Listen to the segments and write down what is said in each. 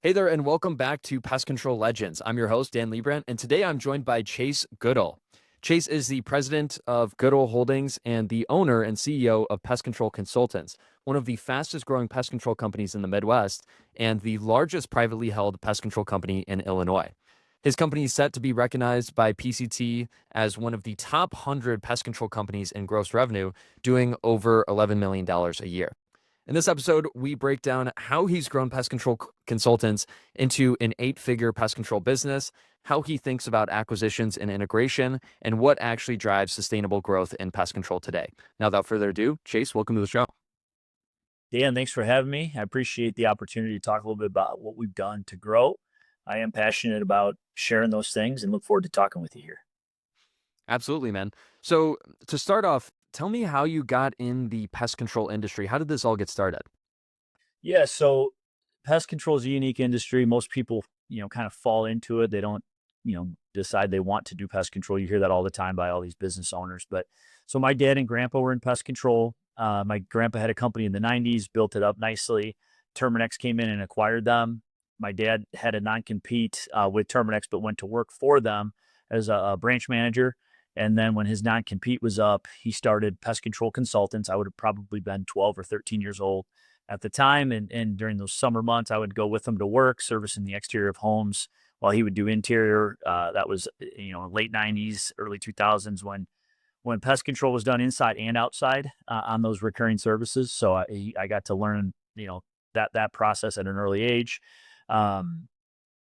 Hey there, and welcome back to Pest Control Legends. I'm your host, Dan Leibrandt, and today I'm joined by Chase Goodall. Chase is the president of Goodall Holdings and the owner and CEO of Pest Control Consultants, one of the fastest growing pest control companies in the Midwest and the largest privately held pest control company in Illinois. His company is set to be recognized by PCT as one of the top 100 pest control companies in gross revenue, doing over $11 million a year. In this episode, we break down how he's grown pest control consultants into an 8-figure pest control business, how he thinks about acquisitions and integration, and what actually drives sustainable growth in pest control today. Now, without further ado, Chase, welcome to the show. Dan, thanks for having me. I appreciate the opportunity to talk a little bit about what we've done to grow. I am passionate about sharing those things and look forward to talking with you here. Absolutely, man. So, to start off, tell me how you got in the pest control industry. How did this all get started? Yeah, so pest control is a unique industry. Most people, kind of fall into it. They don't, decide they want to do pest control. You hear that all the time by all these business owners. But so my dad and grandpa were in pest control. My grandpa had a company in the 90s, built it up nicely. Terminex came in and acquired them. My dad had a non compete with Terminex, but went to work for them as a branch manager. And then when his non compete was up, he started Pest Control Consultants. I would have probably been 12 or 13 years old at the time. And during those summer months, I would go with him to work, servicing the exterior of homes while he would do interior. That was, late 90s, early 2000s when pest control was done inside and outside on those recurring services. So I got to learn, that process at an early age. Um,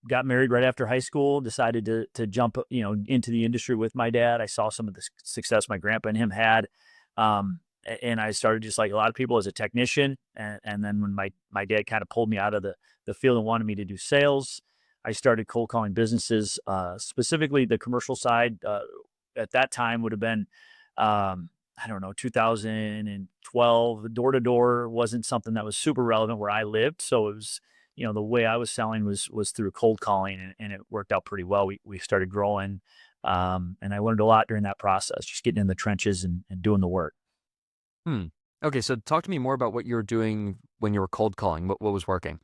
Got married right after high school, decided to jump, into the industry with my dad. I saw some of the success my grandpa and him had. And I started just like a lot of people as a technician. And then when my dad kind of pulled me out of the field and wanted me to do sales, I started cold calling businesses, specifically the commercial side. At that time would have been, I don't know, 2012. Door to door wasn't something that was super relevant where I lived. So it was, the way I was selling was through cold calling, and it worked out pretty well. We started growing, and I learned a lot during that process, just getting in the trenches and doing the work. Hmm. Okay, so talk to me more about what you were doing when you were cold calling. What was working?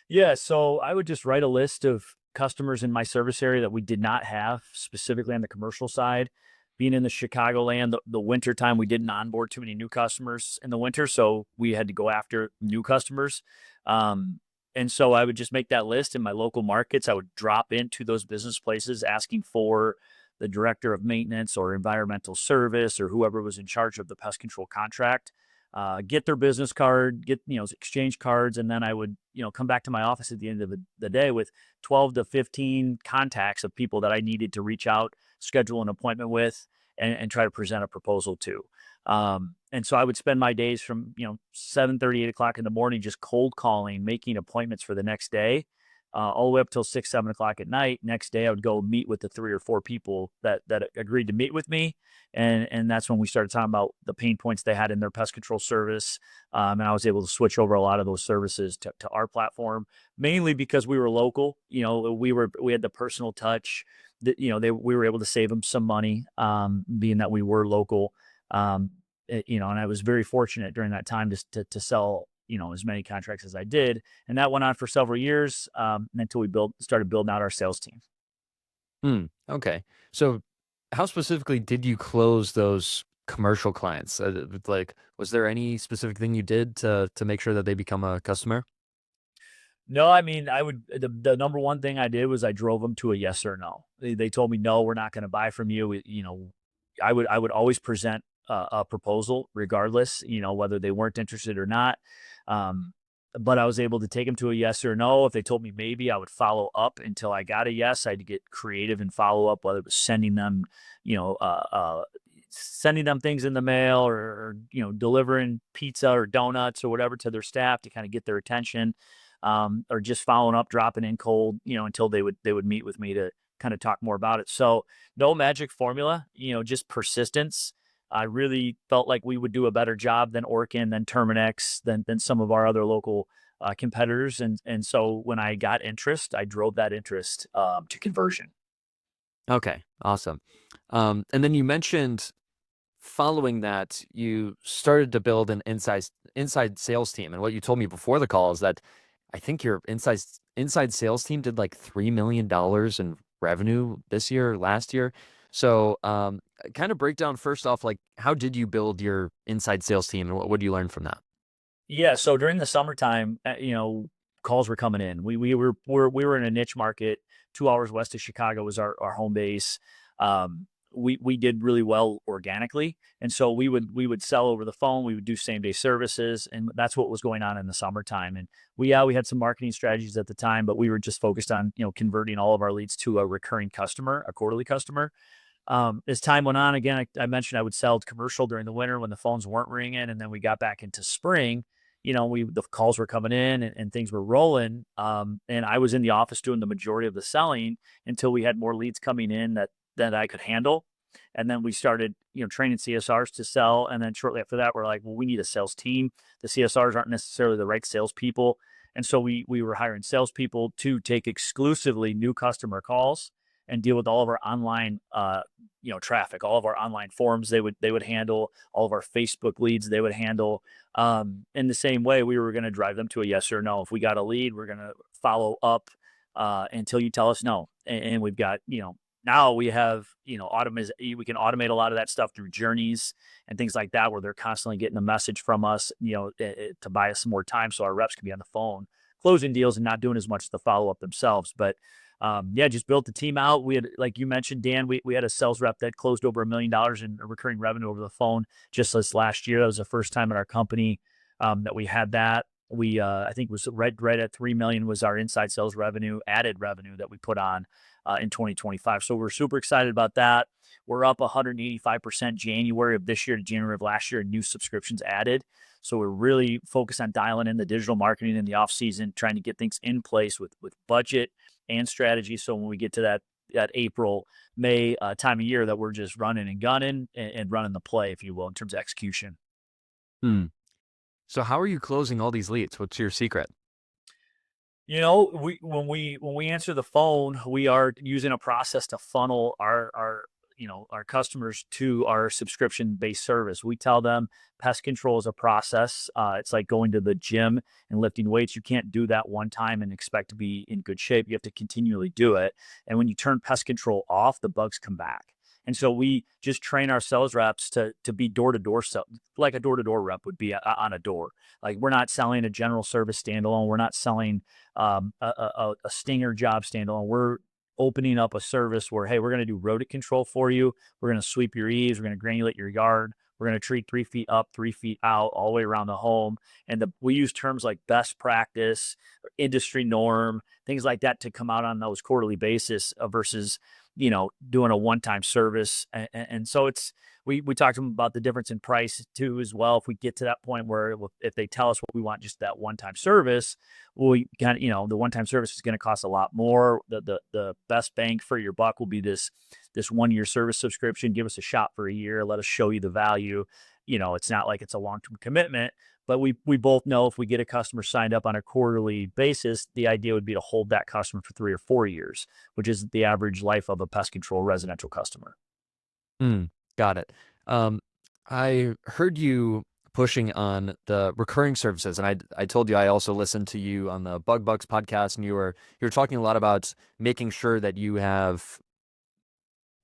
Yeah, so I would just write a list of customers in my service area that we did not have specifically on the commercial side. Being in the Chicagoland, the winter time, we didn't onboard too many new customers in the winter, so we had to go after new customers. Um, and so I would just make that list in my local markets. I would drop into those business places asking for the director of maintenance or environmental service or whoever was in charge of the pest control contract, get their business card, get, exchange cards, and then I would, come back to my office at the end of the day with 12 to 15 contacts of people that I needed to reach out, schedule an appointment with, and try to present a proposal to. And so I would spend my days from 7:30, 8 o'clock in the morning just cold calling, making appointments for the next day, all the way up till 6, 7 o'clock at night. Next day, I would go meet with the 3 or 4 people that agreed to meet with me, and that's when we started talking about the pain points they had in their pest control service. And I was able to switch over a lot of those services to our platform, mainly because we were local. We had the personal touch. That we were able to save them some money, being that we were local. And I was very fortunate during that time to sell as many contracts as I did, and that went on for several years, until we started building out our sales team. Hmm. Okay. So, how specifically did you close those commercial clients? Like, was there any specific thing you did to make sure that they become a customer? No, I mean, the number one thing I did was I drove them to a yes or no. They told me, "No, we're not gonna buy from you." I would always present a proposal regardless, whether they weren't interested or not. Um, but I was able to take them to a yes or no. If they told me maybe, I would follow up until I got a yes. I'd get creative and follow up, whether it was you know, uh, uh, sending them things in the mail or delivering pizza or donuts or whatever to their staff to kind of get their attention, or just following up, dropping in cold, until they would meet with me to kind of talk more about it. So no magic formula, just persistence. I really felt like we would do a better job than Orkin, than Terminex, than some of our other local competitors. And so when I got interest, I drove that interest to conversion. Okay, awesome. And then you mentioned following that, you started to build an inside sales team. And what you told me before the call is that I think your inside sales team did like $3 million in revenue this year, or last year. So, kind of break down first off, like how did you build your inside sales team, and what did you learn from that? Yeah, so during the summertime, calls were coming in. We were in a niche market, 2 hours west of Chicago was our home base. We did really well organically, and so we would sell over the phone. We would do same day services, and that's what was going on in the summertime. And we had some marketing strategies at the time, but we were just focused on converting all of our leads to a recurring customer, a quarterly customer. As time went on, again, I mentioned I would sell commercial during the winter when the phones weren't ringing, and then we got back into spring. The calls were coming in and things were rolling. And I was in the office doing the majority of the selling until we had more leads coming in that I could handle. And then we started, training CSRs to sell. And then shortly after that, we're like, well, we need a sales team. The CSRs aren't necessarily the right salespeople. And so we were hiring salespeople to take exclusively new customer calls and deal with all of our online traffic, all of our online forums they would handle, all of our Facebook leads they would handle. In the same way, we were going to drive them to a yes or no. If we got a lead, we're going to follow up until you tell us no. And we've got, now we have, we can automate a lot of that stuff through journeys and things like that, where they're constantly getting a message from us, to buy us some more time so our reps can be on the phone closing deals and not doing as much of the follow up themselves. But yeah, just built the team out. We had, like you mentioned, Dan, we had a sales rep that closed over $1 million in recurring revenue over the phone just this last year. That was the first time in our company that we had that. I think it was right at 3 million was our inside sales revenue, added revenue that we put on in 2025. So we're super excited about that. We're up 185% January of this year to January of last year in new subscriptions added. So we're really focused on dialing in the digital marketing in the off season, trying to get things in place with budget and strategy. So when we get to that April, May time of year, that we're just running and gunning and running the play, if you will, in terms of execution. Hmm. So how are you closing all these leads? What's your secret? When we answer the phone, we are using a process to funnel our customers to our subscription based service. We tell them pest control is a process. It's like going to the gym and lifting weights. You can't do that one time and expect to be in good shape. You have to continually do it. And when you turn pest control off, the bugs come back. And so we just train our sales reps to be door to door, like a door to door rep would be on a door. Like, we're not selling a general service standalone. We're not selling a stinger job standalone. We're opening up a service where, hey, we're going to do rodent control for you. We're going to sweep your eaves. We're going to granulate your yard. We're going to treat 3 feet up, 3 feet out, all the way around the home. And we use terms like best practice, industry norm, things like that to come out on those quarterly basis versus, doing a one-time service. And so we talked to them about the difference in price too, as well. If we get to that point where if they tell us what we want, just that one-time service, we kind of, the one-time service is going to cost a lot more. The best bang for your buck will be this 1 year service subscription. Give us a shot for a year. Let us show you the value. It's not like it's a long-term commitment, but we both know if we get a customer signed up on a quarterly basis, the idea would be to hold that customer for 3 or 4 years, which is the average life of a pest control residential customer. Hmm. Got it. Um, I heard you pushing on the recurring services, and I told you I also listened to you on the Bug Bucks podcast, and you were talking a lot about making sure that you have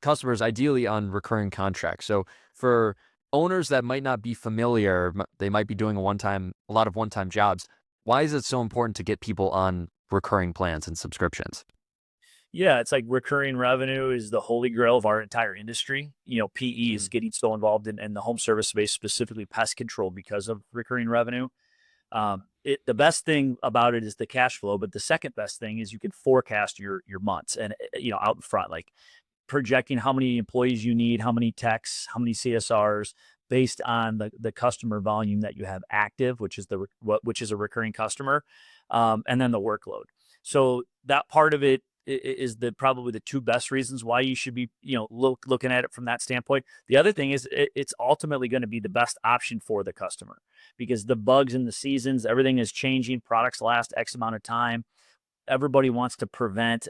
customers ideally on recurring contracts. So for owners that might not be familiar, they might be doing a lot of one-time jobs. Why is it so important to get people on recurring plans and subscriptions? Yeah, it's like recurring revenue is the holy grail of our entire industry. PE is Mm. getting so involved in the home service space, specifically pest control, because of recurring revenue. The best thing about it is the cash flow, but the second best thing is you can forecast your months and out in front, like projecting how many employees you need, how many techs, how many CSRs based on the customer volume that you have active, which is which is a recurring customer, and then the workload. So that part of it is probably the two best reasons why you should be looking at it from that standpoint. The other thing is it's ultimately going to be the best option for the customer, because the bugs in the seasons, everything is changing. Products last X amount of time. Everybody wants to prevent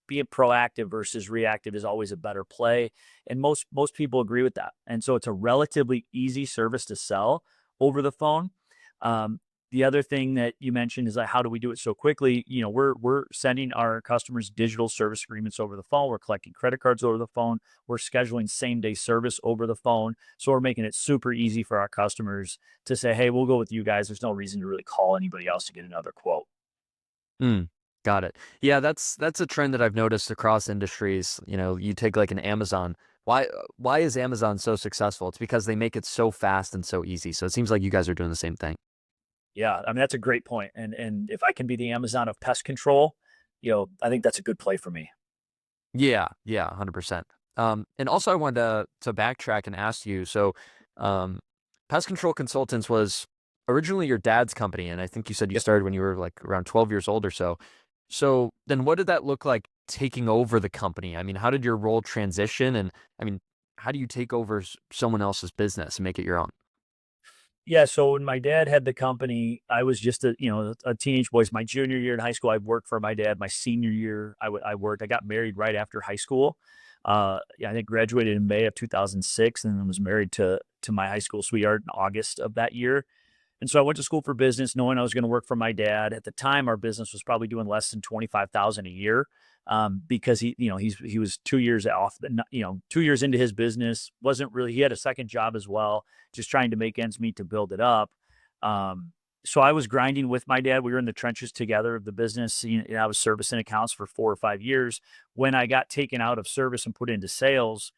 being proactive versus reactive is always a better play, and most people agree with that. And so it's a relatively easy service to sell over the phone. The other thing that you mentioned is like, how do we do it so quickly? We're sending our customers digital service agreements over the phone. We're collecting credit cards over the phone. We're scheduling same day service over the phone. So we're making it super easy for our customers to say, hey, we'll go with you guys. There's no reason to really call anybody else to get another quote. Mm, got it. Yeah, that's a trend that I've noticed across industries. You take like an Amazon. Why is Amazon so successful? It's because they make it so fast and so easy. So it seems like you guys are doing the same thing. Yeah, I mean that's a great point. And if I can be the Amazon of pest control, I think that's a good play for me. Yeah, 100%. And also I wanted to backtrack and ask you. So, um, Pest Control Consultants was originally your dad's company, and I think you said you Yep. started when you were like around 12 years old or so. So then, what did that look like taking over the company? I mean, how did your role transition? And I mean, how do you take over someone else's business and make it your own? Yeah, so when my dad had the company, I was just a teenage boy. It's my junior year in high school, I worked for my dad. My senior year, I worked. I got married right after high school. Yeah, I think graduated in May of 2006, and then was married to my high school sweetheart in August of that year. And so I went to school for business, knowing I was going to work for my dad. At the time, our business was probably doing less than 25,000 a year, because he was 2 years off, 2 years into his business. Wasn't really. He had a second job as well, just trying to make ends meet to build it up. Um, so I was grinding with my dad. We were in the trenches together of the business. I was servicing accounts for 4 or 5 years. When I got taken out of service and put into sales,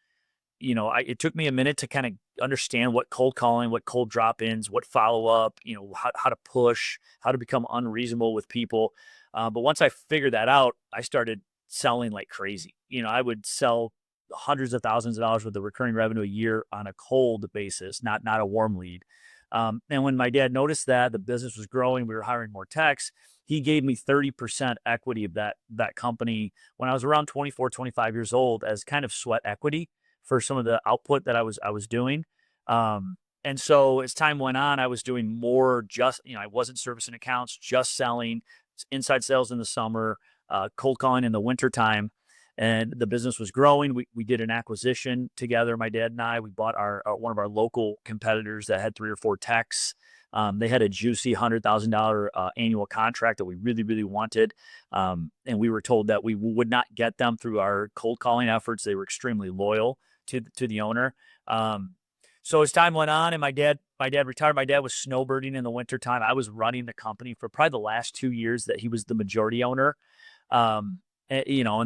it took me a minute to kind of understand what cold calling, what cold drop ins, what follow up, how to push, how to become unreasonable with people. But once I figured that out, I started selling like crazy. I would sell hundreds of thousands of dollars worth of recurring revenue a year on a cold basis, not a warm lead. And when my dad noticed that the business was growing, we were hiring more techs. He gave me 30% equity of that company when I was around 24, 25 years old as kind of sweat equity for some of the output that I was doing. And so as time went on, I was doing more I wasn't servicing accounts, just selling inside sales in the summer, cold calling in the wintertime. And the business was growing. We did an acquisition together, my dad and I. We bought one of our local competitors that had 3 or 4 techs. They had a juicy $100,000 annual contract that we really, really wanted. And we were told that we would not get them through our cold calling efforts. They were extremely loyal to the owner. So as time went on and my dad retired, my dad was snowbirding in the wintertime. I was running the company for probably the last 2 years that he was the majority owner. And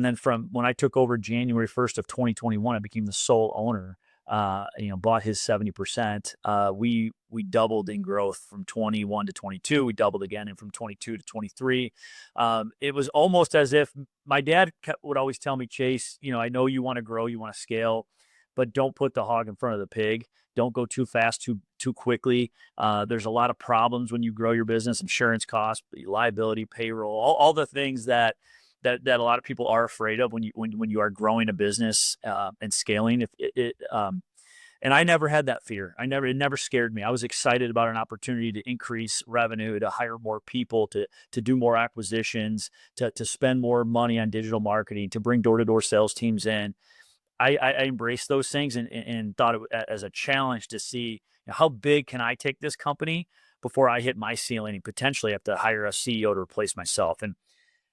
then from when I took over January 1st of 2021, I became the sole owner. Bought his 70%. We doubled in growth from 21 to 22. We doubled again, and from 22 to 23. It was almost as if my dad would always tell me, Chase, I know you want to grow, you want to scale, but don't put the hog in front of the pig. Don't go too fast, too quickly. There's a lot of problems when you grow your business: insurance costs, liability, payroll, all the things that a lot of people are afraid of when you are growing a business and scaling. And I never had that fear. It never scared me. I was excited about an opportunity to increase revenue, to hire more people, to do more acquisitions, to spend more money on digital marketing, to bring door to door sales teams in. I embraced those things and thought as a challenge to see, how big can I take this company before I hit my ceiling and potentially have to hire a CEO to replace myself. And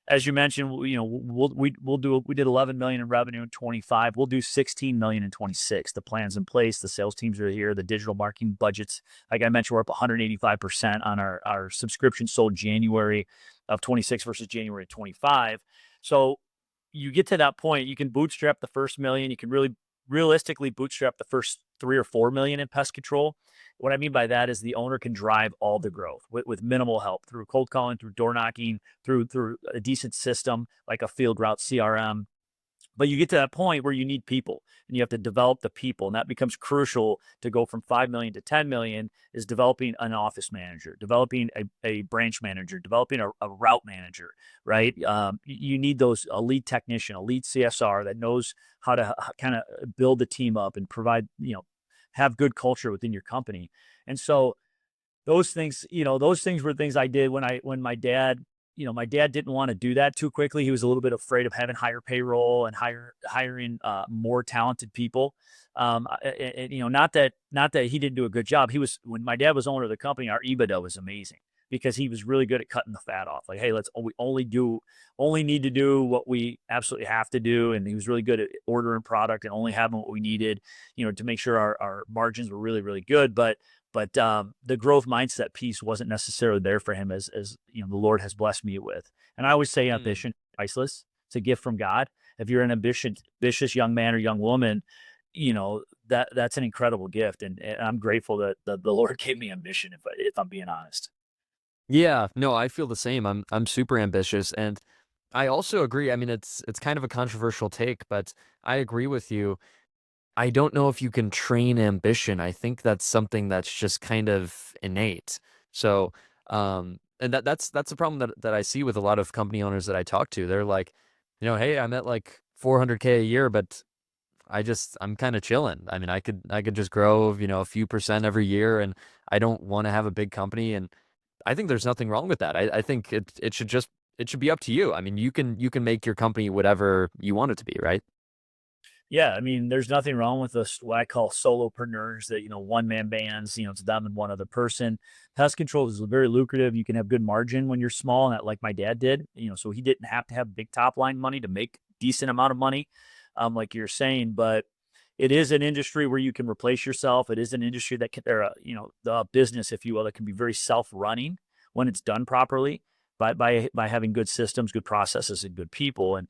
as you mentioned, we did 11 million in revenue in 25. We'll do 16 million in 26. The plan's in place. The sales teams are here. The digital marketing budgets, like I mentioned, we're up 185% on our subscription sold January of 26 versus January of 25. So you get to that point, you can bootstrap the first million. You can really realistically bootstrap the first 3 or 4 million in pest control. What I mean by that is the owner can drive all the growth with minimal help through cold calling, through door knocking, through a decent system like a field route CRM. But you get to that point where you need people and you have to develop the people. And that becomes crucial to go from 5 million to 10 million is developing an office manager, developing a branch manager, developing a route manager, right? You need a lead technician, a lead CSR that knows how to kind of build the team up and provide, have good culture within your company. And so those things were things I did when my dad didn't want to do that too quickly. He was a little bit afraid of having higher payroll and hiring more talented people. Not that he didn't do a good job. When my dad was owner of the company, our EBITDA was amazing. because he was really good at cutting the fat off. Like, hey, we only need to do what we absolutely have to do. And he was really good at ordering product and only having what we needed, to make sure our margins were really, really good. But the growth mindset piece wasn't necessarily there for him as the Lord has blessed me with. And I always say Mm. ambition is priceless. It's a gift from God. If you're an ambitious young man or young woman, that's an incredible gift. And I'm grateful that the Lord gave me ambition, if I'm being honest. Yeah, no, I feel the same. I'm super ambitious, and I also agree. I mean, it's kind of a controversial take, but I agree with you. I don't know if you can train ambition. I think that's something that's just kind of innate. So, and that's the problem that I see with a lot of company owners that I talk to. They're like, hey, I'm at like 400K a year, but I'm kind of chilling. I mean, I could just grow, a few percent every year, and I don't want to have a big company. And I think there's nothing wrong with that. I think it should be up to you. I mean, you can make your company whatever you want it to be, right? Yeah, I mean, there's nothing wrong with us, what I call solopreneurs, that, one man bands, it's them and one other person. Pest control is very lucrative. You can have good margin when you're small, and that, like my dad did, so he didn't have to have big top line money to make decent amount of money, like you're saying. But it is an industry where you can replace yourself. It is an industry that can, or, the business, if you will, that can be very self running when it's done properly by having good systems, good processes, and good people. And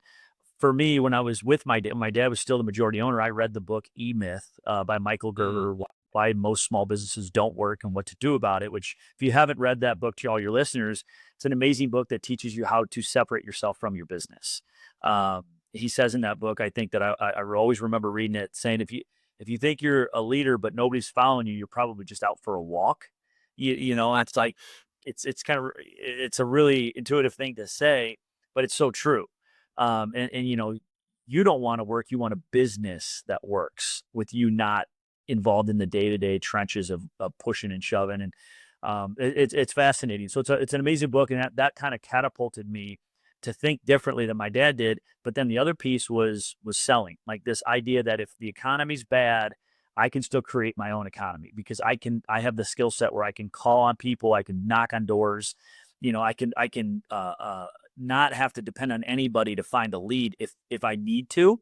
for me, when I was with my dad was still the majority owner. I read the book E-Myth by Michael Mm. Gerber, Why Most Small Businesses Don't Work and What to Do About It, which, if you haven't read that book, to all your listeners, it's an amazing book that teaches you how to separate yourself from your business. He says in that book, I think that I always remember reading it, saying, if you think you're a leader but nobody's following you, you're probably just out for a walk. That's like, it's a really intuitive thing to say, but it's so true. And you don't want to work. You want a business that works with you, not involved in the day to day trenches of pushing and shoving. And it's fascinating. So it's an amazing book, and that kind of catapulted me to think differently than my dad did. But then the other piece was selling, like this idea that if the economy's bad, I can still create my own economy, because I have the skill set where I can call on people, I can knock on doors, I can not have to depend on anybody to find a lead if I need to.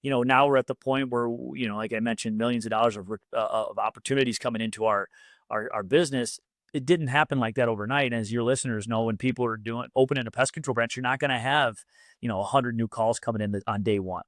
Now we're at the point where, like I mentioned, millions of dollars of opportunities coming into our business. It didn't happen like that overnight. And as your listeners know, when people are opening a pest control branch, you're not going to have 100 new calls coming in on day one.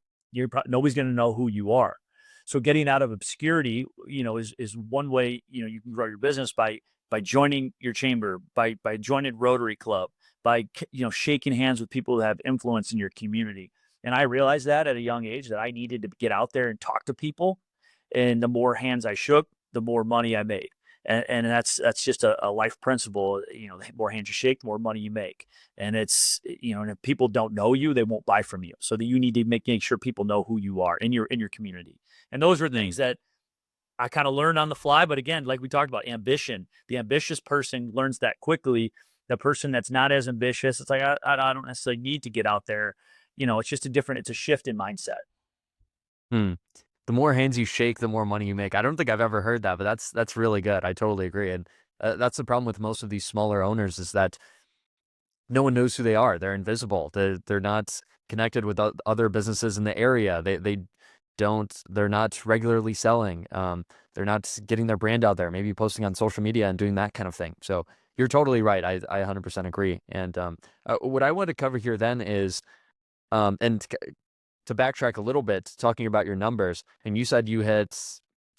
Nobody's going to know who you are. So getting out of obscurity, is one way you can grow your business, by joining your chamber, by joining Rotary Club, by shaking hands with people that have influence in your community. And I realized that at a young age, that I needed to get out there and talk to people. And the more hands I shook, the more money I made. And that's just a life principle. The more hands you shake, the more money you make. And and if people don't know you, they won't buy from you. So that you need to make sure people know who you are in your community. And those are things Mm. that I kind of learned on the fly. But again, like we talked about, ambition. The ambitious person learns that quickly. The person that's not as ambitious, it's like, I don't necessarily need to get out there. It's just it's a shift in mindset. Hmm. The more hands you shake, the more money you make. I don't think I've ever heard that, but that's really good. I totally agree. And that's the problem with most of these smaller owners is that no one knows who they are. They're invisible. They're not connected with other businesses in the area. They're not regularly selling. They're not getting their brand out there, maybe posting on social media and doing that kind of thing. So you're totally right. I 100% agree. And what I want to cover here then is, and to backtrack a little bit, talking about your numbers, and you said you hit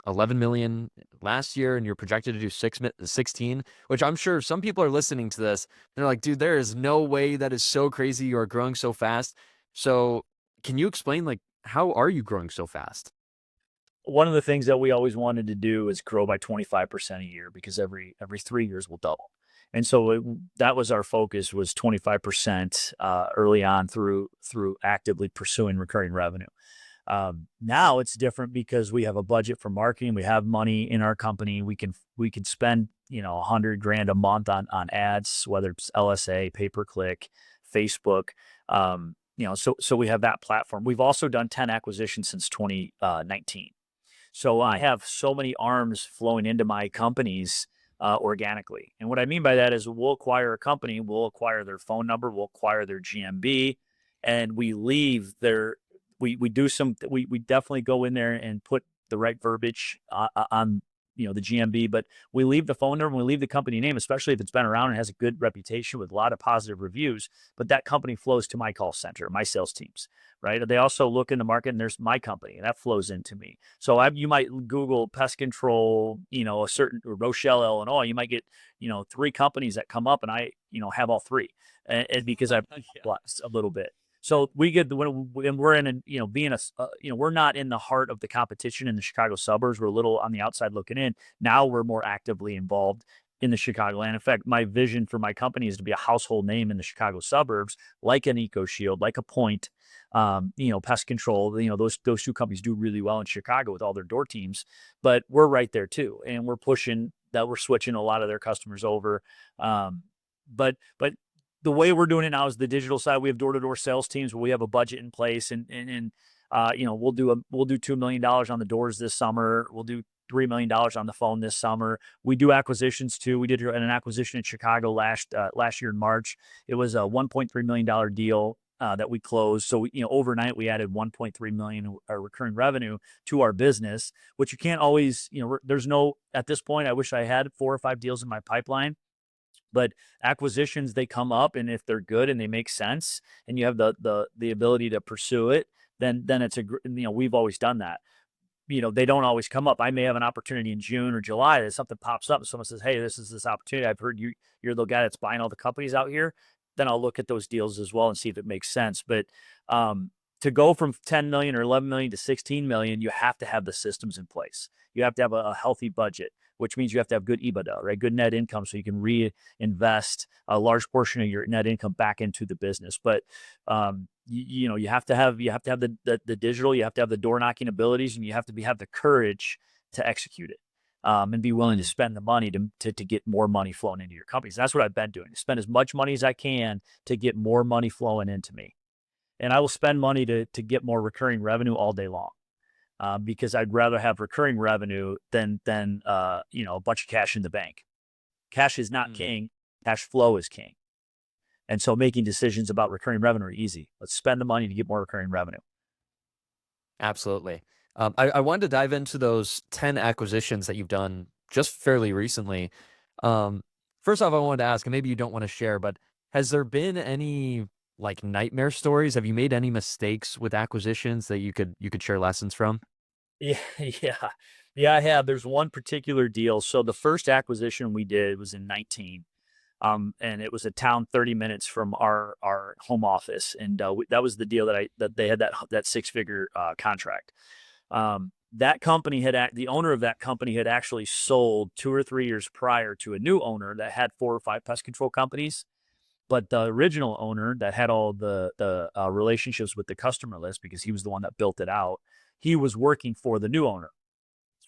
11 million last year and you're projected to do 16, which I'm sure some people are listening to this. They're like, dude, there is no way that is so crazy. You are growing so fast. So can you explain, like, how are you growing so fast? One of the things that we always wanted to do is grow by 25% a year, because every 3 years we'll double. And so that was our focus, was 25% early on, through actively pursuing recurring revenue. Now it's different, because we have a budget for marketing. We have money in our company. We can spend 100 grand a month on ads, whether it's LSA, pay per click, Facebook. So we have that platform. We've also done 10 acquisitions since 2019. So I Hmm. have so many arms flowing into my companies, organically. And what I mean by that is we'll acquire a company, we'll acquire their phone number, we'll acquire their GMB, and we leave their we do some we definitely go in there and put the right verbiage on the GMB, but we leave the phone number and we leave the company name, especially if it's been around and has a good reputation with a lot of positive reviews. But that company flows to my call center, my sales teams, right? They also look in the market and there's my company and that flows into me. So you might Google pest control, a certain Rochelle, Illinois. You might get, 3 companies that come up, and I, have all 3, and because I've Yeah. a little bit. So we get when we're in, being we're not in the heart of the competition in the Chicago suburbs. We're a little on the outside looking in. Now we're more actively involved in the Chicagoland. In fact, my vision for my company is to be a household name in the Chicago suburbs, like an EcoShield, like a Point, Pest Control. Those 2 companies do really well in Chicago with all their door teams, but we're right there too, and we're pushing that. We're switching a lot of their customers over. But the way we're doing it now is the digital side. We have door-to-door sales teams where we have a budget in place, and we'll do $2 million on the doors this summer. We'll do $3 million on the phone this summer. We do acquisitions too. We did an acquisition in Chicago last year in March. It was a $1.3 million deal that we closed. So overnight we added 1.3 million recurring revenue to our business, which you can't always. There's no at this point. I wish I had 4 or 5 deals in my pipeline. But acquisitions, they come up, and if they're good and they make sense, and you have the ability to pursue it, then it's we've always done that. They don't always come up. I may have an opportunity in June or July that something pops up and someone says, "Hey, this is this opportunity. I've heard you're the guy that's buying all the companies out here." Then I'll look at those deals as well and see if it makes sense. But to go from 10 million or 11 million to 16 million, you have to have the systems in place. You have to have a healthy budget, which means you have to have good EBITDA, right? Good net income, so you can reinvest a large portion of your net income back into the business. But you have to have the digital, you have to have the door knocking abilities, and you have to have the courage to execute it. And be willing to Mm. spend the money to get more money flowing into your companies. That's what I've been doing. Spend as much money as I can to get more money flowing into me, and I will spend money to get more recurring revenue all day long. Because I'd rather have recurring revenue than a bunch of cash in the bank. Cash is not Mm. king. Cash flow is king. And so making decisions about recurring revenue are easy. Let's spend the money to get more recurring revenue. Absolutely. I wanted to dive into those 10 acquisitions that you've done just fairly recently. Um, First off, I wanted to ask, and maybe you don't want to share, but has there been any like nightmare stories? Have you made any mistakes with acquisitions that you could share lessons from? Yeah, yeah. Yeah, I have. There's one particular deal. So the first acquisition we did was in 19. And it was a town 30 minutes from our home office, and that was the deal that they had that 6-figure contract. That company the owner of that company had actually sold 2 or 3 years prior to a new owner that had 4 or 5 pest control companies. But the original owner that had all the relationships with the customer list, because he was the one that built it out, he was working for the new owner.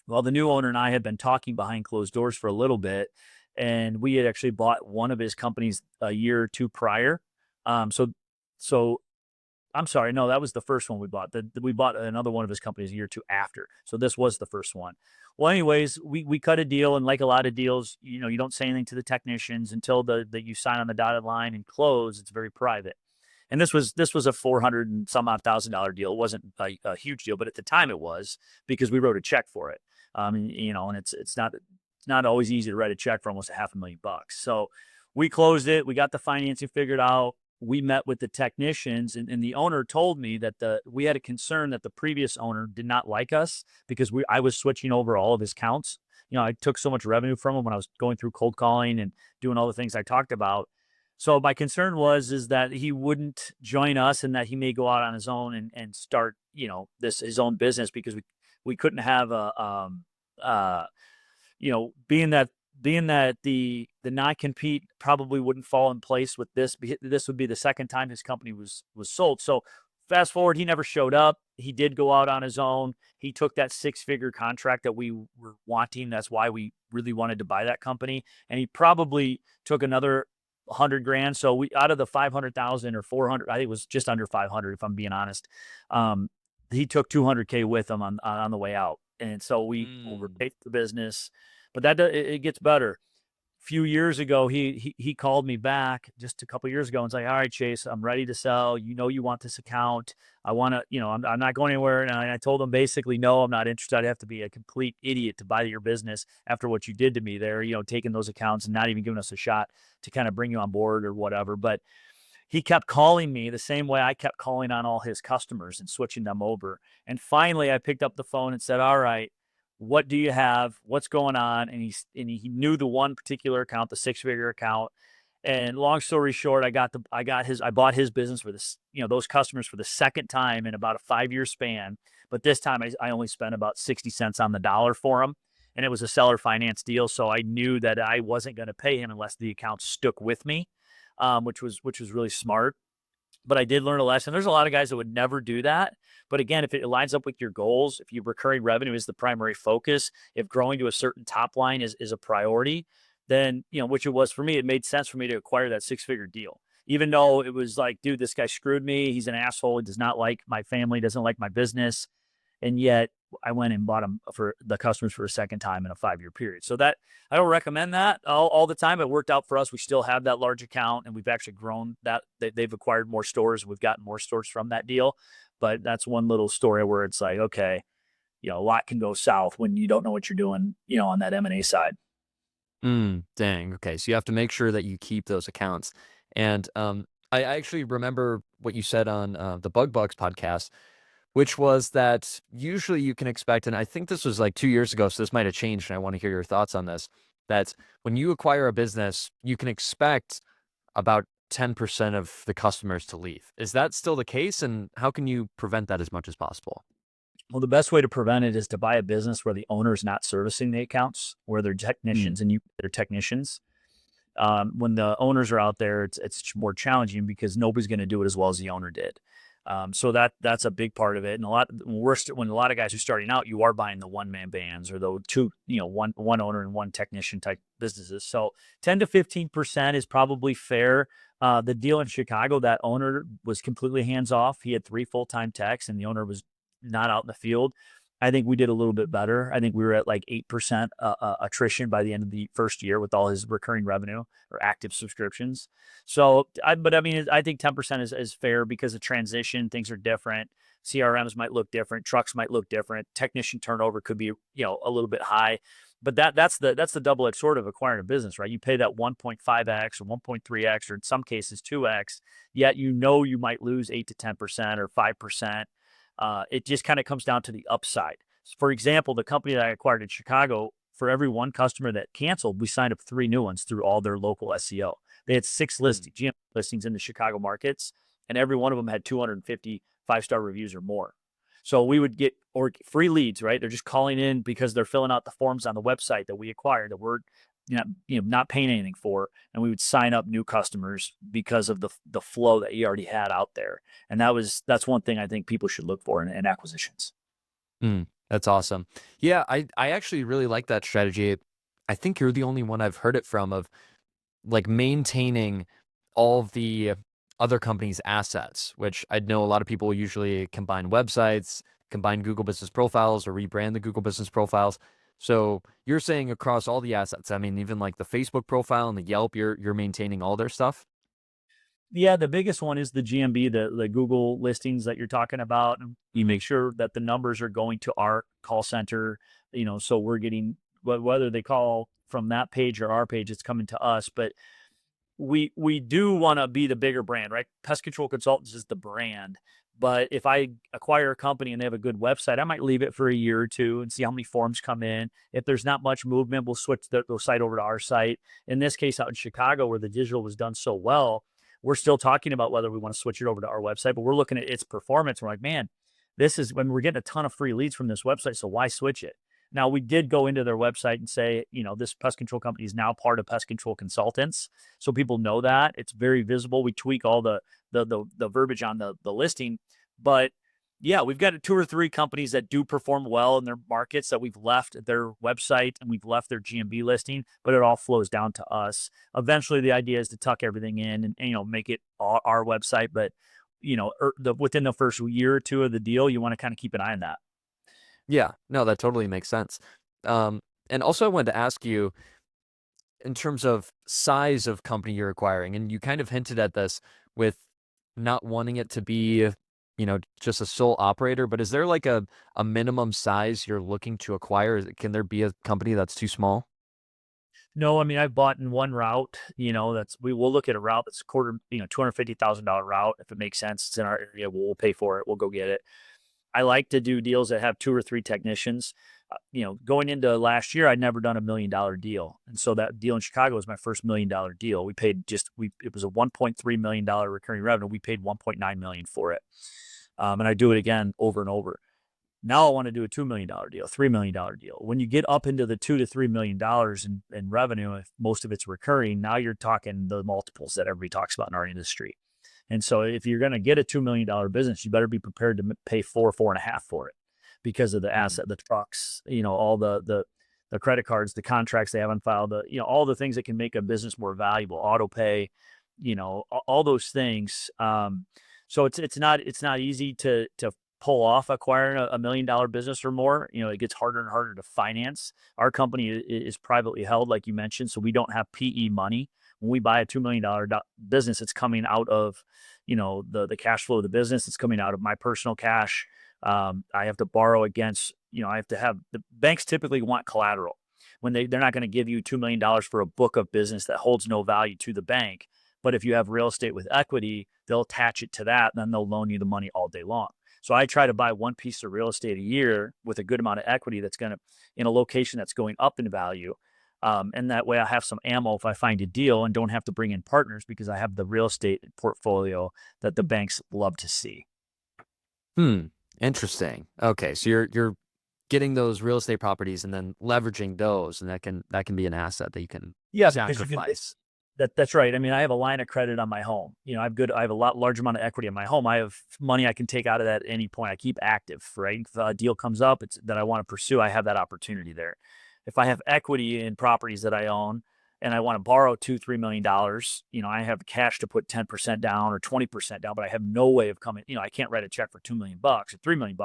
Well, the new owner and I had been talking behind closed doors for a little bit, and we had actually bought one of his companies a year or 2 prior. So I'm sorry, no, that was the first one we bought. We bought another one of his companies a year or 2 after. So this was the first one. Well, anyways, we cut a deal, and like a lot of deals, you don't say anything to the technicians until you sign on the dotted line and close. It's very private. And this was a 400 and some odd $1,000 deal. It wasn't a huge deal, but at the time it was, because we wrote a check for it. And it's not always easy to write a check for almost $500,000. So we closed it. We got the financing figured out. We met with the technicians, and the owner told me that we had a concern that the previous owner did not like us because I was switching over all of his counts. I took so much revenue from him when I was going through cold calling and doing all the things I talked about. So my concern is that he wouldn't join us, and that he may go out on his own and start, his own business, because we couldn't have uh, being that the non-compete probably wouldn't fall in place with this. This would be the second time his company was sold. So fast forward, he never showed up. He did go out on his own. He took that 6-figure contract that we were wanting. That's why we really wanted to buy that company. And he probably took another 100 grand. So we, out of the 500,000 or 400, I think it was just under 500, if I'm being honest. He took 200K with him on the way out. And so we Mm. overpaid the business, but it gets better. few years ago, he called me back just a couple years ago and was like, "All right, Chase, I'm ready to sell. You know, you want this account. I want to, I'm not going anywhere." And I told him basically, no, I'm not interested. I'd have to be a complete idiot to buy your business after what you did to me there. Taking those accounts and not even giving us a shot to kind of bring you on board or whatever. But he kept calling me the same way I kept calling on all his customers and switching them over. And finally, I picked up the phone and said, "All right, what do you have? What's going on?" And he knew the one particular account, the six-figure account. And long story short, I bought his business for this, those customers for the second time in about a 5-year span. But this time I only spent about 60 cents on the dollar for him. And it was a seller finance deal. So I knew that I wasn't going to pay him unless the account stuck with me, which was really smart. But I did learn a lesson. There's a lot of guys that would never do that. But again, if it lines up with your goals, if your recurring revenue is the primary focus, if growing to a certain top line is a priority, then, which it was for me, it made sense for me to acquire that six-figure deal. Even though it was like, dude, this guy screwed me. He's an asshole. He does not like my family, doesn't like my business. And yet I went and bought them for the customers for a second time in a 5-year period. So that I don't recommend that all the time. It worked out for us. We still have that large account, and we've actually grown that. They've acquired more stores. We've gotten more stores from that deal. But that's one little story where it's like, okay, a lot can go south when you don't know what you're doing, on that M&A side. Dang. Okay. So you have to make sure that you keep those accounts. And I actually remember what you said on the Bug Bugs podcast, which was that usually you can expect, and I think this was like 2 years ago, so this might have changed, and I want to hear your thoughts on this, that when you acquire a business, you can expect about 10% of the customers to leave. Is that still the case? And how can you prevent that as much as possible? Well, the best way to prevent it is to buy a business where the owner is not servicing the accounts, where they're Mm, technicians and they're technicians. When the owners are out there, it's more challenging because nobody's going to do it as well as the owner did. So that's a big part of it. And when a lot of guys are starting out, you are buying the one man bands or the two, one owner and one technician type businesses. So 10 to 15% is probably fair. The deal in Chicago, that owner was completely hands off. He had 3 full-time techs, and the owner was not out in the field. I think we did a little bit better. I think we were at like 8% attrition by the end of the first year with all his recurring revenue or active subscriptions. But I mean, I think 10% is fair because of transition. Things are different. CRMs might look different. Trucks might look different. Technician turnover could be, a little bit high. But that's the double-edged sword of acquiring a business, right? You pay that 1.5x or 1.3x or in some cases 2x, yet you might lose 8 to 10% or 5%. It just kind of comes down to the upside. For example, the company that I acquired in Chicago, for every one customer that canceled, we signed up 3 new ones through all their local SEO. They had 6 GM listings in the Chicago markets, and every one of them had 250 5-star reviews or more. So we would get free leads, right? They're just calling in because they're filling out the forms on the website that we acquired that we're not paying anything for, and we would sign up new customers because of the flow that you already had out there. And that's one thing I think people should look for in acquisitions. that's awesome. Yeah, I actually really like that strategy. I think you're the only one I've heard it from of like maintaining all of the other companies' assets, which I know a lot of people usually combine websites, combine Google Business Profiles, or rebrand the Google Business Profiles. So you're saying across all the assets, I mean, even like the Facebook profile and the Yelp, you're maintaining all their stuff? Yeah, the biggest one is the GMB, the Google listings that you're talking about. And you Mhm. make sure that the numbers are going to our call center, so we're getting whether they call from that page or our page, it's coming to us. But we do want to be the bigger brand, right? Pest Control Consultants is the brand. But if I acquire a company and they have a good website, I might leave it for a year or two and see how many forms come in. If there's not much movement, we'll switch the site over to our site. In this case, out in Chicago, where the digital was done so well, we're still talking about whether we want to switch it over to our website, but we're looking at its performance. We're like, man, this is when we're getting a ton of free leads from this website. So why switch it? Now, we did go into their website and say, this pest control company is now part of Pest Control Consultants. So people know that. It's very visible. We tweak all the verbiage on the listing. But yeah, we've got 2 or 3 companies that do perform well in their markets that we've left their website and we've left their GMB listing, but it all flows down to us. Eventually, the idea is to tuck everything in and make it our website. But within the first year or two of the deal, you want to kind of keep an eye on that. Yeah, no, that totally makes sense. And also, I wanted to ask you, in terms of size of company you're acquiring, and you kind of hinted at this with not wanting it to be, just a sole operator, but is there like a minimum size you're looking to acquire? Can there be a company that's too small? No, I mean, I've bought in one route, we will look at a route that's quarter, $250,000 route. If it makes sense, it's in our area, we'll pay for it. We'll go get it. I like to do deals that have two or three technicians. Going into last year, I'd never done $1 million deal. And so that deal in Chicago was my first $1 million deal. It was a $1.3 million recurring revenue. We paid 1.9 million for it. And I do it again over and over. Now I want to do a $2 million deal, $3 million deal. When you get up into the $2 to $3 million in revenue, if most of it's recurring, now you're talking the multiples that everybody talks about in our industry. And so if you're going to get a $2 million business, you better be prepared to pay four and a half for it because of the Mm. asset, the trucks, all the credit cards, the contracts they have on file, all the things that can make a business more valuable, auto pay, all those things. So it's not easy to pull off acquiring a $1 million business or more. It gets harder and harder to finance. Our company is privately held, like you mentioned, so we don't have PE money. When we buy a $2 million business, it's coming out of, the cash flow of the business. It's coming out of my personal cash. I have to borrow against, I have to have the banks typically want collateral when they're not going to give you $2 million for a book of business that holds no value to the bank. But if you have real estate with equity, they'll attach it to that, and then they'll loan you the money all day long. So I try to buy one piece of real estate a year with a good amount of equity that's going to in a location that's going up in value. And that way I have some ammo if I find a deal and don't have to bring in partners because I have the real estate portfolio that the banks love to see. Hmm. Interesting. Okay, so you're getting those real estate properties and then leveraging those, and that can be an asset that you can Yeah, because you can. sacrifice. That's right. I mean, I have a line of credit on my home. I have a large amount of equity in my home. I have money I can take out of that at any point. I keep active, right? If a deal comes up that I want to pursue, I have that opportunity there. If I have equity in properties that I own and I want to borrow $2, $3 million, I have cash to put 10% down or 20% down, but I have no way of coming, I can't write a check for $2 million or $3 million,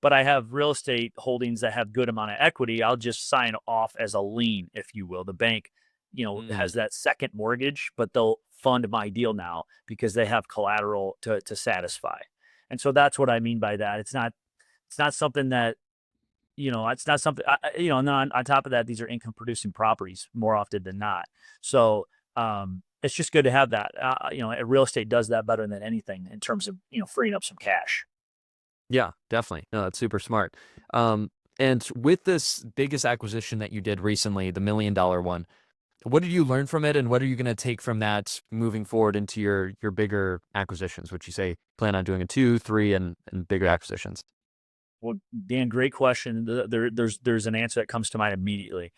but I have real estate holdings that have good amount of equity. I'll just sign off as a lien, if you will. The bank, Mm. has that second mortgage, but they'll fund my deal now because they have collateral to satisfy. And so that's what I mean by that. It's not something that, it's not something, and then on top of that, these are income producing properties more often than not. So, it's just good to have that. Real estate does that better than anything in terms of, freeing up some cash. Yeah, definitely. No, that's super smart. And with this biggest acquisition that you did recently, the $1 million one, what did you learn from it, and what are you going to take from that moving forward into your bigger acquisitions? Would you say plan on doing a two, three, and bigger acquisitions? Well, Dan, great question. There's an answer that comes to mind immediately.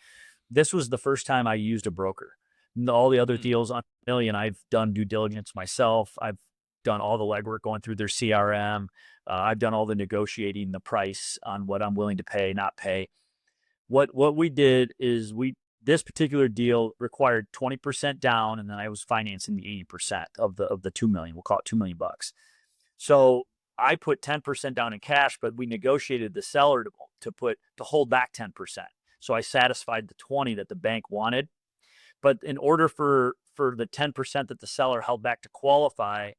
This was the first time I used a broker. All the other Mm. deals on million, I've done due diligence myself. I've done all the legwork going through their CRM. I've done all the negotiating the price on what I'm willing to pay, not pay. What we did is this particular deal required 20% down, and then I was financing the 80% of the 2 million. We'll call it 2 million bucks. So I put 10% down in cash, but we negotiated the seller to hold back 10%. So I satisfied the 20 that the bank wanted. But in order for the 10% that the seller held back to qualify,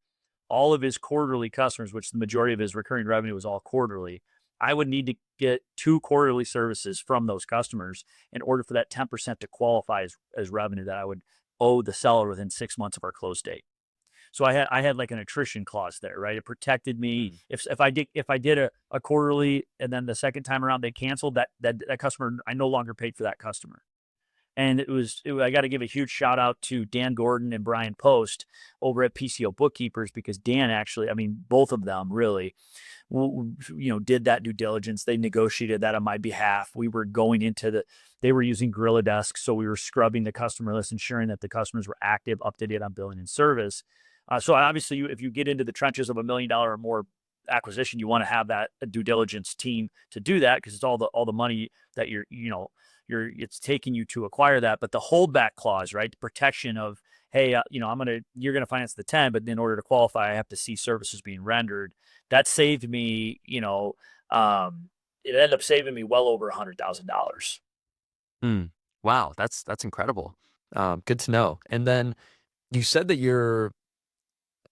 all of his quarterly customers, which the majority of his recurring revenue was all quarterly, I would need to get two quarterly services from those customers in order for that 10% to qualify as revenue that I would owe the seller within 6 months of our close date. So I had like an attrition clause there, right? It protected me Mm. if I did a quarterly and then the second time around they canceled that customer, I no longer paid for that customer. And I got to give a huge shout out to Dan Gordon and Brian Post over at PCO Bookkeepers because Dan actually, I mean, both of them really, did that due diligence. They negotiated that on my behalf. We were going they were using Gorilla Desk, so we were scrubbing the customer list, ensuring that the customers were active, up to date on billing and service. So obviously, if you get into the trenches of $1 million or more acquisition, you want to have that due diligence team to do that because it's all the money that it's taking you to acquire that. But the holdback clause, right, the protection of, hey, you're gonna finance the 10, but in order to qualify, I have to see services being rendered. That saved me, it ended up saving me well over $100,000. Mm. Wow, that's incredible. Good to know. And then you said that you're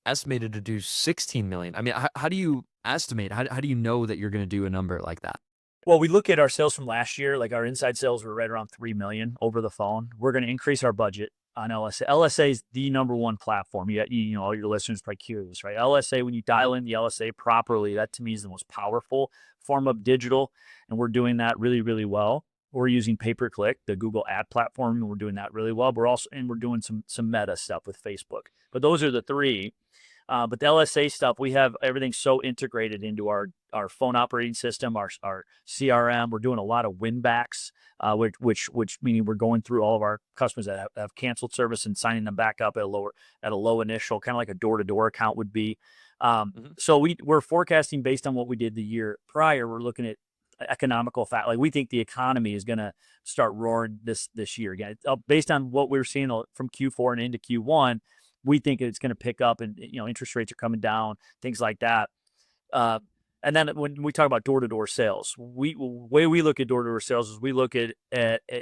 estimated to do 16 million. I mean, how do you estimate? How do you know that you're going to do a number like that? Well, we look at our sales from last year, like our inside sales were right around 3 million over the phone. We're going to increase our budget on LSA. LSA is the number one platform. You know, all your listeners are probably curious, right? LSA, when you dial in the LSA properly, that to me is the most powerful form of digital. And we're doing that really, really well. We're using pay-per-click, the Google ad platform, and we're doing that really well. We're doing some meta stuff with Facebook. But those are the three. But the LSA stuff, we have everything so integrated into our phone operating system, our CRM. We're doing a lot of win backs, which meaning we're going through all of our customers that have canceled service and signing them back up at a low initial, kind of like a door to door account would be. Mhm. So we're forecasting based on what we did the year prior. We're looking at economical fact. Like we think the economy is going to start roaring this year again, based on what we were seeing from Q4 and into Q1. We think it's going to pick up, and interest rates are coming down, things like that. Uh, and then when we talk about door to door sales, way we look at door to door sales is we look at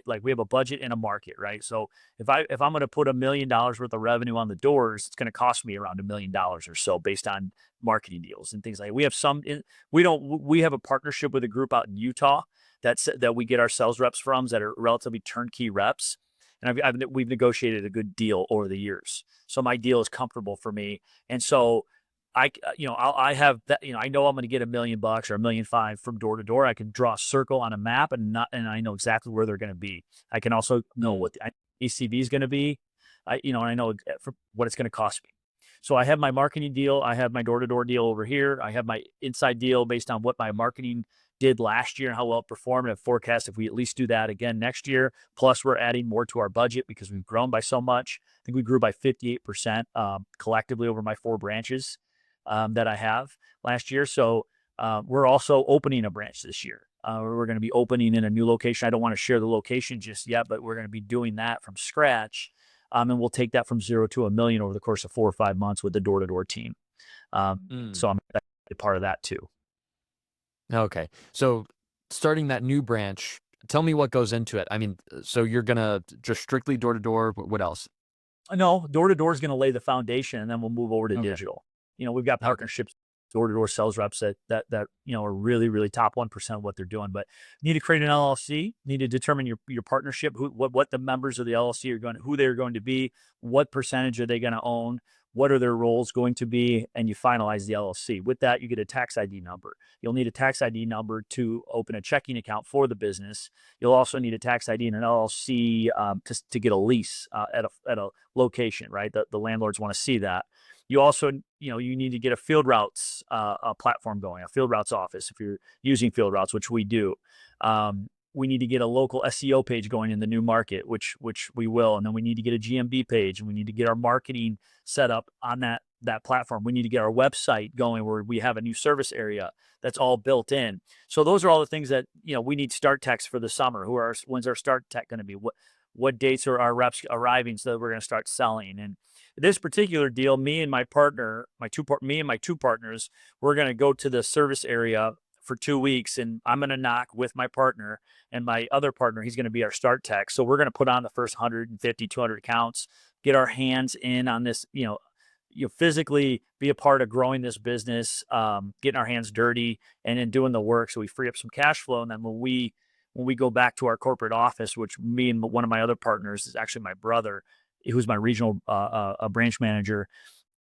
like we have a budget and a market, right? So if I'm going to put $1 million worth of revenue on the doors, it's going to cost me around $1 million or so based on marketing deals and things like that. We have we have a partnership with a group out in Utah that we get our sales reps from that are relatively turnkey reps, and we've negotiated a good deal over the years. So my deal is comfortable for me, and so I have that, I know I'm going to get $1 million or $1.5 million from door to door. I can draw a circle on a map and I know exactly where they're going to be. I can also know Mm. what the ACV is going to be. And I know what it's going to cost me. So I have my marketing deal. I have my door to door deal over here. I have my inside deal based on what my marketing did last year and how well it performed. And forecast if we at least do that again next year. Plus, we're adding more to our budget because we've grown by so much. I think we grew by 58% collectively over my 4 branches that I have last year. So we're also opening a branch this year. We're going to be opening in a new location. I don't want to share the location just yet, but we're going to be doing that from scratch. And we'll take that from 0 to $1 million over the course of 4 or 5 months with the door to door team. Mm. So I'm a part of that too. Okay. So starting that new branch, tell me what goes into it. I mean, so you're gonna just strictly door to door. What else? No, door to door is going to lay the foundation, and then we'll move over to Okay. digital. We've got Okay. partnerships, door to door sales reps that are really really top 1% of what they're doing. But you need to create an LLC. Need to determine your partnership, what the members of the LLC are who they're going to be, what percentage are they going to own, what are their roles going to be, and you finalize the LLC. With that, you get a tax ID number. You'll need a tax ID number to open a checking account for the business. You'll also need a tax ID and an LLC to get a lease at a location, right? The landlords want to see that. You also, you need to get a field routes a platform going, a field routes office if you're using field routes, which we do. We need to get a local SEO page going in the new market, which we will, and then we need to get a GMB page, and we need to get our marketing set up on that platform. We need to get our website going where we have a new service area that's all built in. So those are all the things that we need start techs for the summer. When's our start tech going to be? What dates are our reps arriving so that we're going to start selling? And this particular deal, me and my partner, me and my 2 partners, we're going to go to the service area for 2 weeks, and I'm going to knock with my partner and my other partner. He's going to be our start tech. So we're going to put on the first 150, 200 accounts, get our hands in on this, you physically be a part of growing this business, getting our hands dirty, and then doing the work so we free up some cash flow. And then when we go back to our corporate office, which me and one of my other partners is actually my brother, who's my regional branch manager,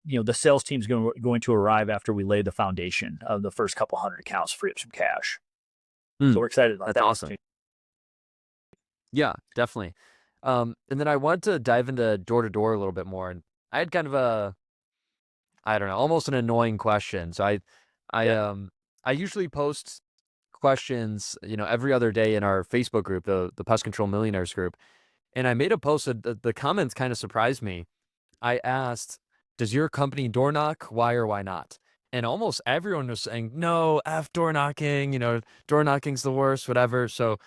the sales team's going to arrive after we lay the foundation of the first couple hundred accounts, free up some cash. So Mm. we're excited about That's that awesome. opportunity. Yeah, definitely. And then I want to dive into door to door a little bit more. And I had kind of I don't know, almost an annoying question. So I Yeah. um I usually post questions, every other day in our Facebook group, the Pest Control Millionaires group. And I made a post that the comments kind of surprised me. I asked, "Does your company door knock? Why or why not?" And almost everyone was saying, "No, F door knocking, door knocking's the worst, whatever." So,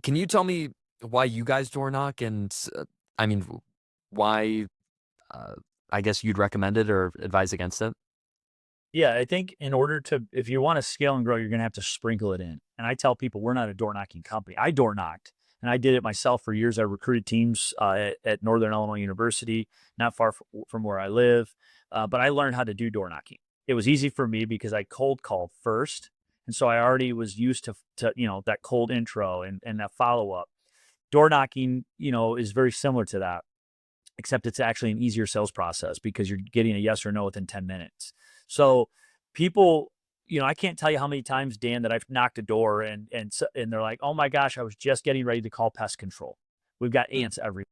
can you tell me why you guys door knock and I mean, why uh, I guess you'd recommend it or advise against it? Yeah, I think in order if you want to scale and grow, you're going to have to sprinkle it in. And I tell people we're not a door knocking company. I door knocked. And I did it myself for years. I recruited teams at Northern Illinois University, not far from where I live. But I learned how to do door knocking. It was easy for me because I cold called first. And so I already was used to that cold intro and that follow up. Door knocking, is very similar to that, except it's actually an easier sales process because you're getting a yes or no within 10 minutes. So people, I can't tell you how many times, Dan, that I've knocked a door and they're like, "Oh my gosh, I was just getting ready to call pest control. We've got Mm. ants everywhere."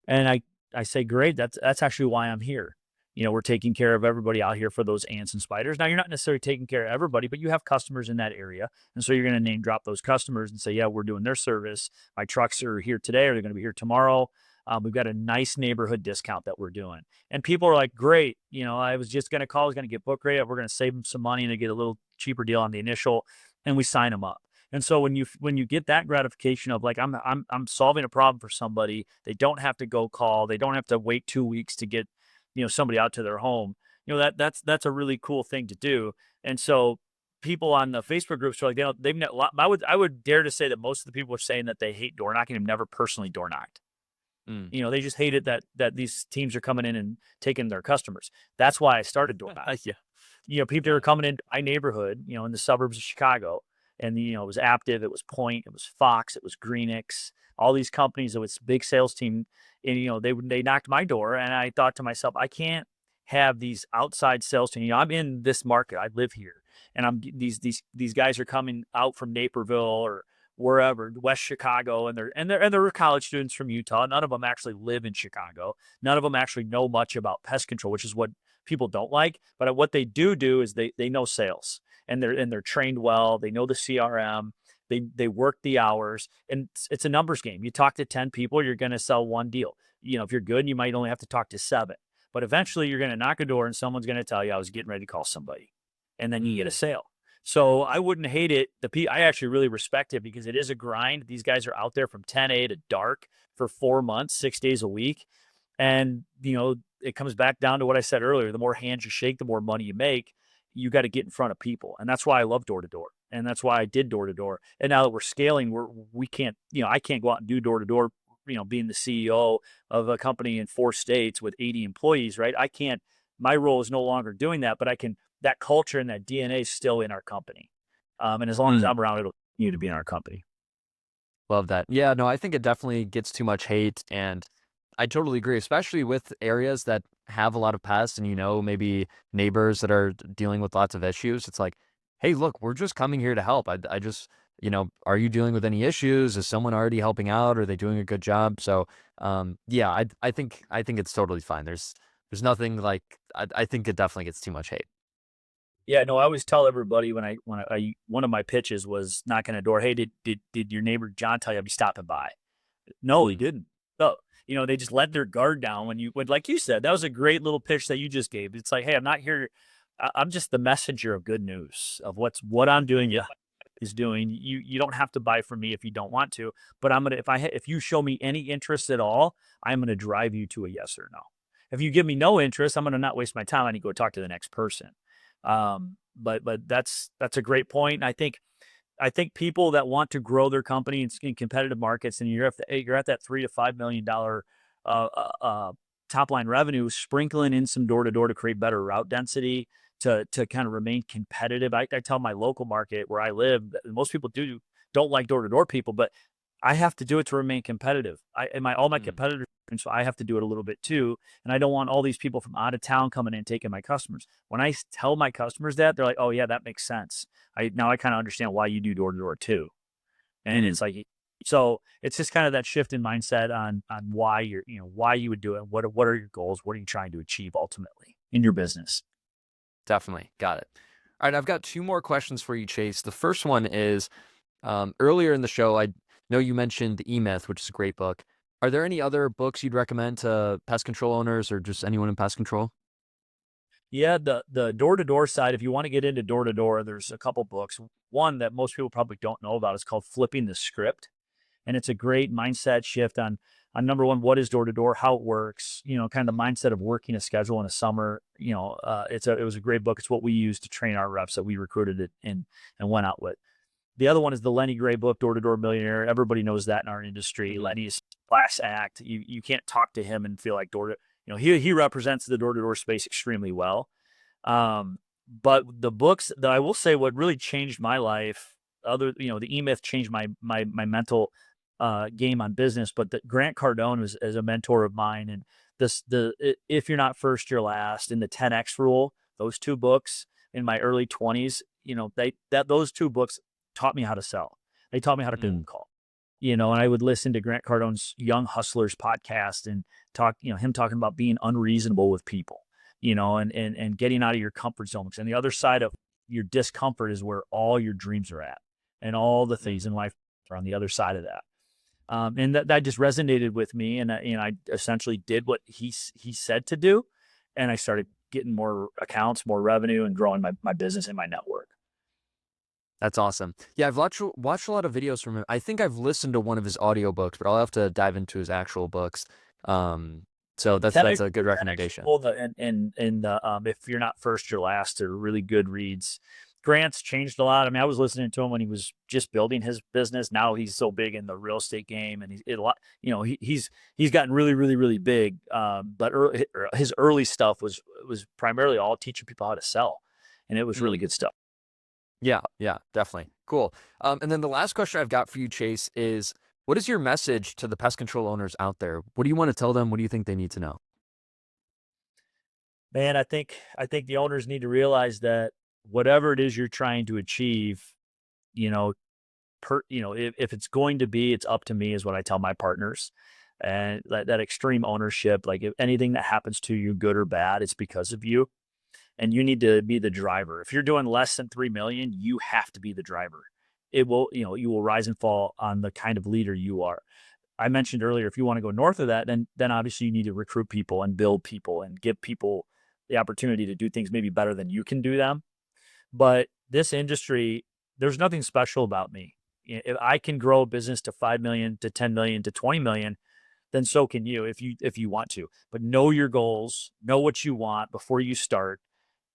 And I say, "Great, that's actually why I'm here. We're taking care of everybody out here for those ants and spiders." Now, you're not necessarily taking care of everybody, but you have customers in that area. And so you're going to name drop those customers and say, "Yeah, we're doing their service. My trucks are here today, or they're going to be here tomorrow. We've got a nice neighborhood discount that we're doing." And people are like, "Great. I was just going to call, I was going to get book rate. We're going to save them some money and they get a little cheaper deal on the initial." And we sign them up. And so when you get that gratification of like, I'm solving a problem for somebody, they don't have to go call, they don't have to wait 2 weeks to get somebody out to their home. That's a really cool thing to do. And so people on the Facebook groups are like, they've not, I would dare to say that most of the people are saying that they hate door knocking, have never personally door knocked. Mm. They just hate it that these teams are coming in and taking their customers. That's why I started door knocking. Yeah. People Yeah. were coming into my neighborhood, in the suburbs of Chicago, and it was Aptiv, it was Point, it was Fox, it was Greenix, all these companies. It was big sales team, and they knocked my door, and I thought to myself, I can't have these outside sales team. I'm in this market, I live here, and these guys are coming out from Naperville or wherever, West Chicago, and they're college students from Utah. None of them actually live in Chicago. None of them actually know much about pest control, which is what people don't like. But what they do is they know sales, and they're trained well. They know the CRM. They work the hours, and it's a numbers game. You talk to 10 people, you're going to sell one deal. If you're good, you might only have to talk to 7. But eventually, you're going to knock a door, and someone's going to tell you, "I was getting ready to call somebody," and then you get a Mm. sale. So I wouldn't hate it. I actually really respect it because it is a grind. These guys are out there from 10 a to dark for 4 months, 6 days a week. And, it comes back down to what I said earlier. The more hands you shake, the more money you make. You got to get in front of people. And that's why I love door to door. And that's why I did door to door. And now that we're scaling, we can't, I can't go out and do door to door, being the CEO of a company in 4 states with 80 employees, right? I can't, my role is no longer doing that, but that culture and that DNA is still in our company. And as long as Mm. I'm around, it'll continue to be in our company. Love that. Yeah, no, I think it definitely gets too much hate, and I totally agree, especially with areas that have a lot of pests and maybe neighbors that are dealing with lots of issues. It's like, hey, look, we're just coming here to help. I just, are you dealing with any issues? Is someone already helping out? Are they doing a good job? So, yeah, I think it's totally fine. There's nothing like I think it definitely gets too much hate. Yeah, no, I always tell everybody when I one of my pitches was knocking a door. "Hey, did your neighbor John tell you I'd be stopping by?" No, he Mm. didn't. So, they just let their guard down like you said, that was a great little pitch that you just gave. It's like, "Hey, I'm not here. I'm just the messenger of good news of what I'm doing, Yeah. is doing. You don't have to buy from me if you don't want to, but I'm gonna if you show me any interest at all, I'm gonna drive you to a yes or no. If you give me no interest, I'm gonna not waste my time. I need to go talk to the next person." But that's a great point. And I think people that want to grow their company in competitive markets, and you're at that $3 to $5 million top line revenue, sprinkling in some door to door to create better route density to kind of remain competitive. I tell my local market where I live, that most people don't like door to door people, but I have to do it to remain competitive. All my Mm. competitors, and so I have to do it a little bit too. And I don't want all these people from out of town coming in taking my customers. When I tell my customers that, they're like, "Oh yeah, that makes sense. I kind of understand why you do door to door too." And Mm. it's like, so it's just kind of that shift in mindset on why why you would do it. What are your goals? What are you trying to achieve ultimately in your business? Definitely. Got it. All right, I've got two more questions for you, Chase. The first one is earlier in the show, I know you mentioned E Myth, which is a great book. Are there any other books you'd recommend to pest control owners or just anyone in pest control? Yeah, the door to door side. If you want to get into door to door, there's a couple books. One that most people probably don't know about is called "Flipping the Script," and it's a great mindset shift on number one, what is door to door, how it works, kind of the mindset of working a schedule in a summer. It was a great book. It's what we used to train our reps that we recruited it and went out with. The other one is the Lenny Gray book, Door to Door Millionaire. Everybody knows that in our industry. Mhm. Lenny's class act. You can't talk to him and feel like door to, he represents the door to door space extremely well. But the books that I will say, what really changed my life, the E Myth changed my mental game on business. But Grant Cardone was as a mentor of mine, and if you're not first, you're last, and the 10x rule. Those two books in my early 20s, those two books taught me how to sell. They taught me how to Mm. cold call. And I would listen to Grant Cardone's Young Hustlers podcast and him talking about being unreasonable with people, and getting out of your comfort zones. And the other side of your discomfort is where all your dreams are at, and all the Mm. things in life are on the other side of that. And that just resonated with me, and I essentially did what he said to do, and I started getting more accounts, more revenue, and growing my business and my network. That's awesome. Yeah, I've watched a lot of videos from him. I think I've listened to one of his audiobooks, but I'll have to dive into his actual books. Um, so that's a good 10X recommendation. Rule, and the if you're not first, you're last are really good reads. Grant's changed a lot. I mean, I was listening to him when he was just building his business. Now he's so big in the real estate game, and he's a lot. He's gotten really, really, really big. But his early stuff was primarily all teaching people how to sell, and it was really Mm. good stuff. Yeah, yeah, definitely. Cool. And then the last question I've got for you, Chase, is what is your message to the pest control owners out there? What do you want to tell them? What do you think they need to know? Man, I think the owners need to realize that whatever it is you're trying to achieve, you know, if it's going to be, it's up to me, is what I tell my partners. And that extreme ownership, like if anything that happens to you, good or bad, it's because of you. And you need to be the driver. If you're doing less than 3 million, you have to be the driver. You will rise and fall on the kind of leader you are. I mentioned earlier, if you want to go north of that, then obviously you need to recruit people and build people and give people the opportunity to do things maybe better than you can do them. But this industry, there's nothing special about me. If I can grow a business to 5 million, to 10 million, to 20 million, then so can you if you want to. But know your goals, know what you want before you start,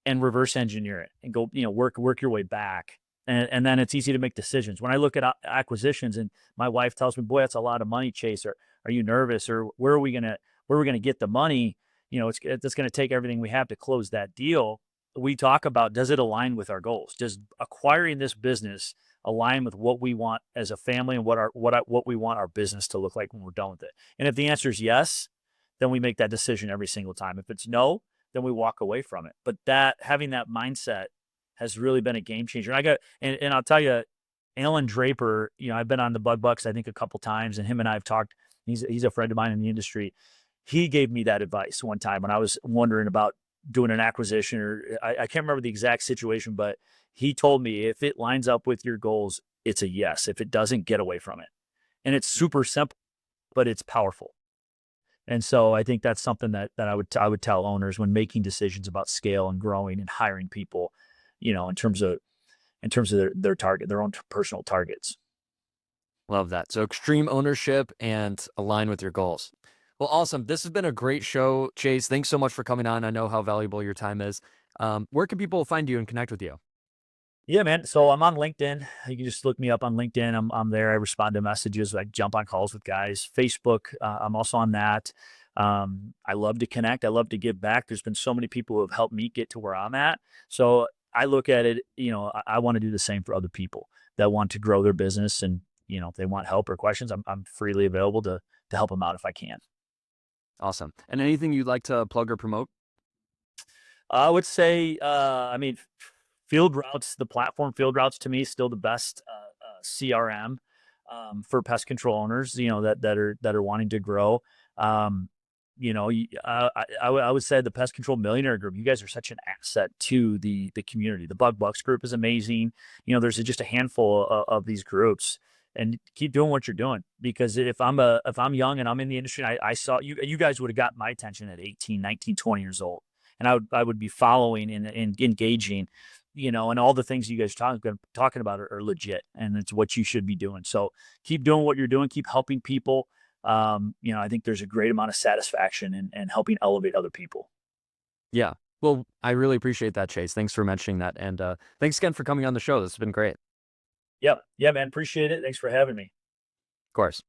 and reverse engineer it and go, work your way back. And then it's easy to make decisions. When I look at acquisitions and my wife tells me, boy, that's a lot of money, Chase, or are you nervous? Or where are we gonna get the money? It's gonna take everything we have to close that deal. We talk about, does it align with our goals? Does acquiring this business align with what we want as a family and what we want our business to look like when we're done with it? And if the answer is yes, then we make that decision every single time. If it's no, then we walk away from it. But having that mindset has really been a game changer. And I'll tell you, Alan Draper, I've been on the Bug Bucks, I think, a couple times, and him and I have talked. He's a friend of mine in the industry. He gave me that advice one time when I was wondering about doing an acquisition, or I can't remember the exact situation, but he told me, if it lines up with your goals, it's a yes. If it doesn't, get away from it. And it's super simple, but it's powerful. And so I think that's something that I would tell owners when making decisions about scale and growing and hiring people, in terms of their target, their own personal targets. Love that. So extreme ownership and align with your goals. Well, awesome. This has been a great show, Chase. Thanks so much for coming on. I know how valuable your time is. Where can people find you and connect with you? Yeah, man. So I'm on LinkedIn. You can just look me up on LinkedIn. I'm there. I respond to messages. I jump on calls with guys. Facebook. I'm also on that. I love to connect. I love to give back. There's been so many people who have helped me get to where I'm at. So I look at it. I want to do the same for other people that want to grow their business, and if they want help or questions, I'm freely available to help them out if I can. Awesome. And anything you'd like to plug or promote? I would say, I mean, Field Routes, the platform Field Routes, to me is still the best CRM for pest control owners, that are wanting to grow. Um, I would say the Pest Control Millionaire Group. You guys are such an asset to the community. The Bug Bucks group is amazing. There's just a handful of these groups, and keep doing what you're doing, because if I'm young and I'm in the industry, I saw you guys would have got my attention at 18, 19, 20 years old, and I would be following and engaging, and all the things you guys talking about are legit, and it's what you should be doing. So keep doing what you're doing, keep helping people. I think there's a great amount of satisfaction in helping elevate other people. Yeah. Well, I really appreciate that, Chase. Thanks for mentioning that. And thanks again for coming on the show. This has been great. Yep. Yeah, man. Appreciate it. Thanks for having me. Of course.